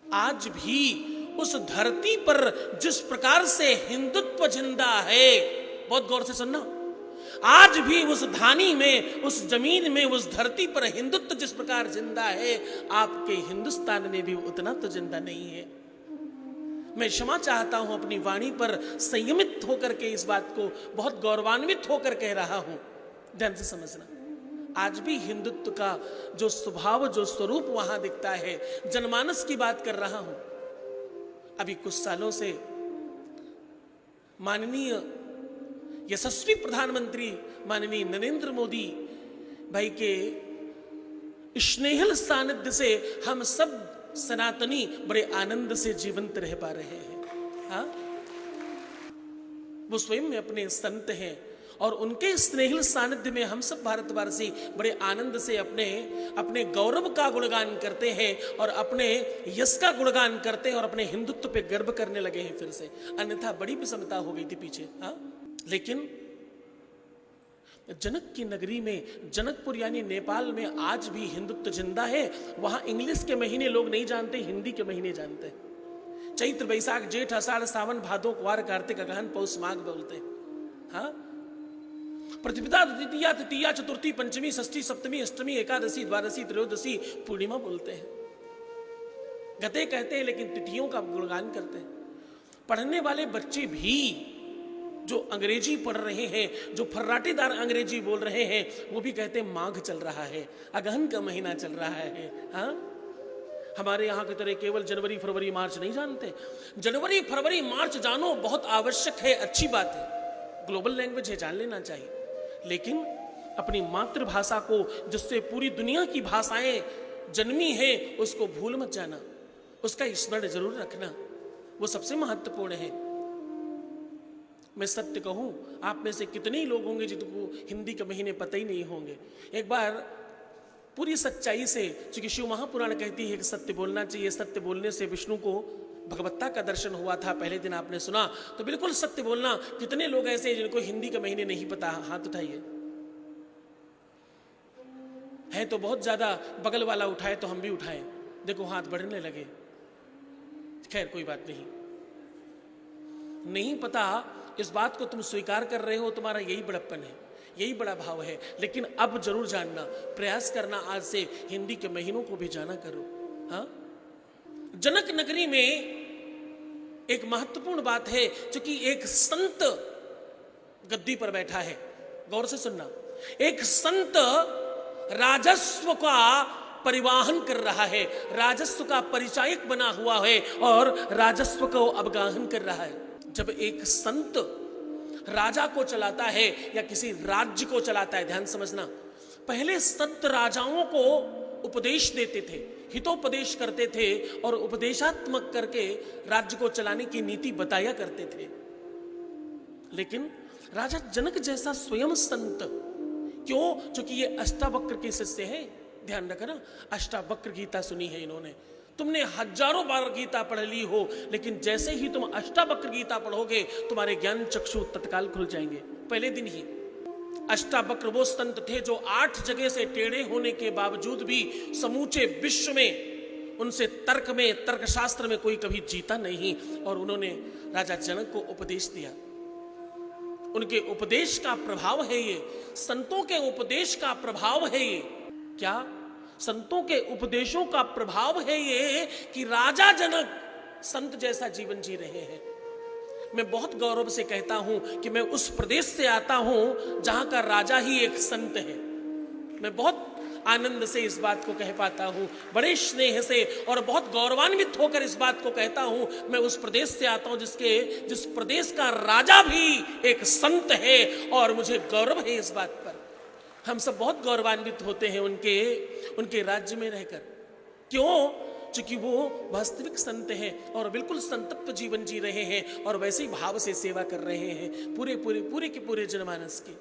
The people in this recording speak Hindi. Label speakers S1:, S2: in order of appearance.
S1: आज भी उस धरती पर जिस प्रकार से हिंदुत्व जिंदा है, बहुत गौर से सुनना, आज भी उस धानी में, उस जमीन में, उस धरती पर हिंदुत्व जिस प्रकार जिंदा है, आपके हिंदुस्तान में भी उतना तो जिंदा नहीं है। मैं क्षमा चाहता हूं, अपनी वाणी पर संयमित होकर के इस बात को बहुत गौरवान्वित होकर कह रहा हूं, ध्यान से समझना। आज भी हिंदुत्व का जो स्वभाव, जो स्वरूप वहां दिखता है, जनमानस की बात कर रहा हूं। अभी कुछ सालों से माननीय यशस्वी प्रधानमंत्री माननीय नरेंद्र मोदी भाई के स्नेहल सानिध्य से हम सब सनातनी बड़े आनंद से जीवंत रह पा रहे हैं। हाँ, वो स्वयं में अपने संत हैं और उनके स्नेहिल सानिध्य में हम सब भारतवासी बड़े आनंद से अपने अपने गौरव का गुणगान करते हैं और अपने यश का गुणगान करते हैं और अपने हिंदुत्व पे गर्व करने लगे हैं फिर से। अन्यथा बड़ी विषमता हो गई थी पीछे। हाँ, लेकिन जनक की नगरी में, जनकपुर यानी नेपाल में आज भी हिंदुत्व जिंदा है। वहां इंग्लिश के महीने लोग नहीं जानते, हिंदी के महीने जानते हैं। चैत्र, बैसाख, जेठ, आषाढ़, सावन, भादो, कुवार, कार्तिक, अगहन, पौष, माघ बोलते हैं। हाँ, प्रतिपदा, द्वितीया, तृतीया, चतुर्थी, पंचमी, षष्ठी, सप्तमी, अष्टमी, एकादशी, द्वादशी, त्रयोदशी, पूर्णिमा बोलते हैं। गते कहते हैं लेकिन तिथियों का गुणगान करते हैं। पढ़ने वाले बच्चे भी जो अंग्रेजी पढ़ रहे हैं, जो फर्राटेदार अंग्रेजी बोल रहे हैं, वो भी कहते हैं माघ चल रहा है, अगहन का महीना चल रहा है। हाँ, हमारे यहाँ की तरह केवल जनवरी, फरवरी, मार्च नहीं जानते। जनवरी, फरवरी, मार्च जानो बहुत आवश्यक है, अच्छी बात है, ग्लोबल लैंग्वेज है, जान लेना चाहिए। लेकिन अपनी मातृभाषा को, जिससे पूरी दुनिया की भाषाएं जन्मी हैं, उसको भूल मत जाना, उसका स्मरण जरूर रखना, वो सबसे महत्वपूर्ण है। मैं सत्य कहूं, आप में से कितने ही लोग होंगे जिनको हिंदी के महीने पता ही नहीं होंगे। एक बार पूरी सच्चाई से, चूंकि शिव महापुराण कहती है कि सत्य बोलना चाहिए, सत्य बोलने से विष्णु को भगवत्ता का दर्शन हुआ था, पहले दिन आपने सुना, तो बिल्कुल सत्य बोलना। कितने लोग ऐसे हैं जिनको हिंदी के महीने नहीं पता? हाथ उठाइए। है तो बहुत ज्यादा, बगल वाला उठाए तो हम भी उठाएं, देखो हाथ बढ़ने लगे। खैर कोई बात नहीं, नहीं पता, इस बात को तुम स्वीकार कर रहे हो, तुम्हारा यही बड़प्पन है, यही बड़ा भाव है। लेकिन अब जरूर जानना, प्रयास करना, आज से हिंदी के महीनों को भी जाना करो। हाँ, जनक नगरी में एक महत्वपूर्ण बात है, क्योंकि एक संत गद्दी पर बैठा है। गौर से सुनना, एक संत राजस्व का परिवाहन कर रहा है, राजस्व का परिचायक बना हुआ है और राजस्व को अवगाहन कर रहा है। जब एक संत राजा को चलाता है या किसी राज्य को चलाता है, ध्यान समझना, पहले संत राजाओं को उपदेश देते थे, हितोपदेश करते थे और उपदेशात्मक करके राज्य को चलाने की नीति बताया करते थे। लेकिन राजा जनक जैसा स्वयं संत, क्यों? क्योंकि ये अष्टावक्र के शिष्य है। ध्यान रखना, अष्टावक्र गीता सुनी है इन्होंने। तुमने हजारों बार गीता पढ़ ली हो, लेकिन जैसे ही तुम अष्टावक्र गीता पढ़ोगे, तुम्हारे ज्ञान चक्षु तत्काल खुल जाएंगे पहले दिन ही। अष्टावक्र वो संत थे जो 8 जगह से टेढ़े होने के बावजूद भी समूचे विश्व में, उनसे तर्क में, तर्कशास्त्र में कोई कभी जीता नहीं, और उन्होंने राजा जनक को उपदेश दिया। उनके उपदेश का प्रभाव है ये, संतों के उपदेश का प्रभाव है ये। क्या? संतों के उपदेशों का प्रभाव है ये कि राजा जनक संत जैसा जीवन जी रहे हैं। मैं बहुत गौरव से कहता हूं कि मैं उस प्रदेश से आता हूं जहां का राजा ही एक संत है। मैं बहुत आनंद से इस बात को कह पाता हूं, बड़े स्नेह से और बहुत गौरवान्वित होकर इस बात को कहता हूं। मैं उस प्रदेश से आता हूं जिस प्रदेश का राजा भी एक संत है, और मुझे गौरव है इस बात पर। हम सब बहुत गौरवान्वित होते हैं उनके राज्य में रहकर। क्यों? क्योंकि वो वास्तविक संत हैं और बिल्कुल संतत्व जीवन जी रहे हैं और वैसे ही भाव से सेवा कर रहे हैं पूरे के पूरे जनमानस की।